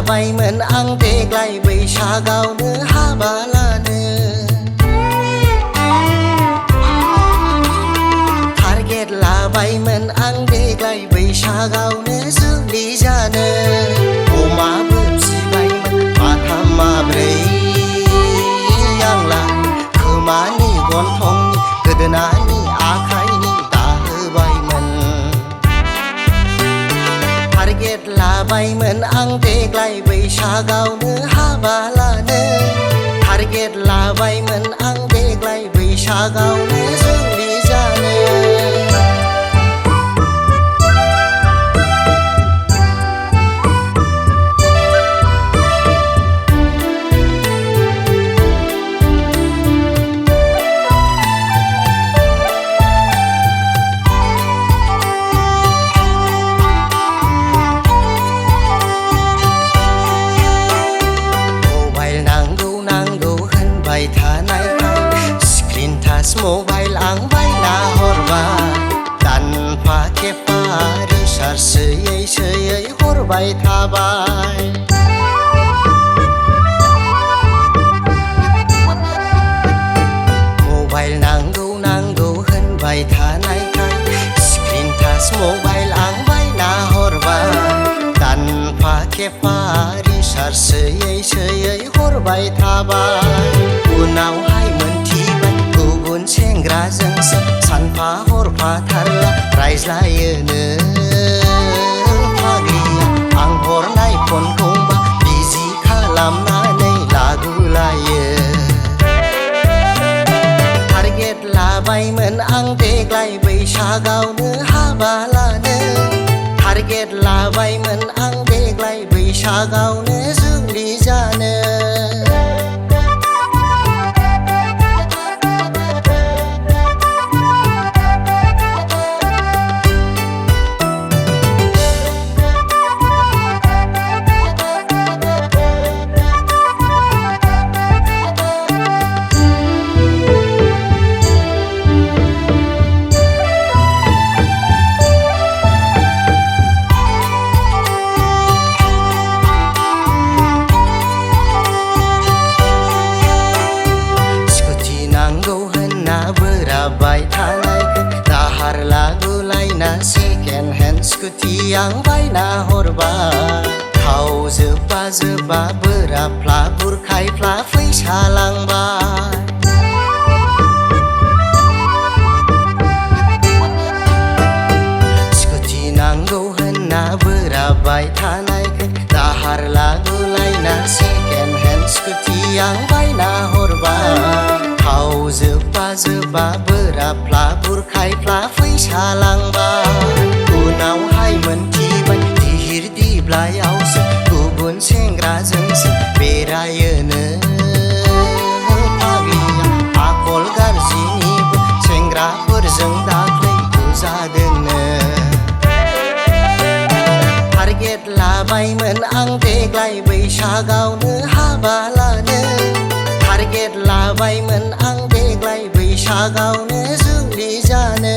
लाबायमोन आं देग्लाय बैसागावनो हाबा लानो टारगेट लाबायमोन आं देग्लाय बैसागावनो जुलि जानो अमाबो फिबायमोन माथाम माब्रै आं लानो खोमानि गन्थंनि गोदोनानि आखाइनि दाहोबायमोन टारगेट लाबायमोन आं देग्लाय बैसागावनो हाबा लानो टारगेट लाबायमोन आं देग्लाय बैसागावनो जुलि जानो स्क्रिन टाच मबाइल आं बायना हरबाय दानफा खेबफा रिसार्ज सोयै सोयै हरबाय थाबाय मबाइल नांगौ नांगौ होनबाय थानायखाय स्क्रिन टाच मबाइल आं बायना हरबाय दानफा खेबफा रिसार्ज सोयै सोयै हरबाय थाबाय उनावहाय मोनथिबाय गुबुन सेंग्राजोंसो सानफा हरफा थारला रायज्लायोनो फाग्लिया आं हरनाय फनखौबा बिजि खालामनानै लाଗୁलायो टारगेट लाबायमोन आं देग्लाय बैसागावनो हाबा लानो टारगेट लाबायमोन आं देग्लाय बैसागावनो जुलि जानो बोराबबाय थानायखौ दाहार लागुलायना सेकेन्ड हेन्ड स्कुटि आं बायना हरबाय थाव जोब्बा जोब्बा बोराबफ्ला बुरखायफ्ला फैसा लांबाय स्कुटि नांगौ होनना बोराबबाय थानायखौ दाहार लागुलायना सेकेन्ड हेन्ड स्कुटि आं बायना हरबाय थाव जोब्बा जोब्बा बोराबफ्ला बुरखायफ्ला फैसा लांबाय उनावहाय मोनथिबाय दिहिर दिब्लायावसो गुबुन सेंग्राजोंसो बेरायोनो फाग्लिया आखल गाज्रिनिबो सेंग्राफोरजों दाख्लै बुजादोंनो टारगेट लाबायमोन आं देग्लाय बैसागावनो हाबा लानो टारगेट लाबायमोन आं देग्लाय बैसागावनो जुलि जानो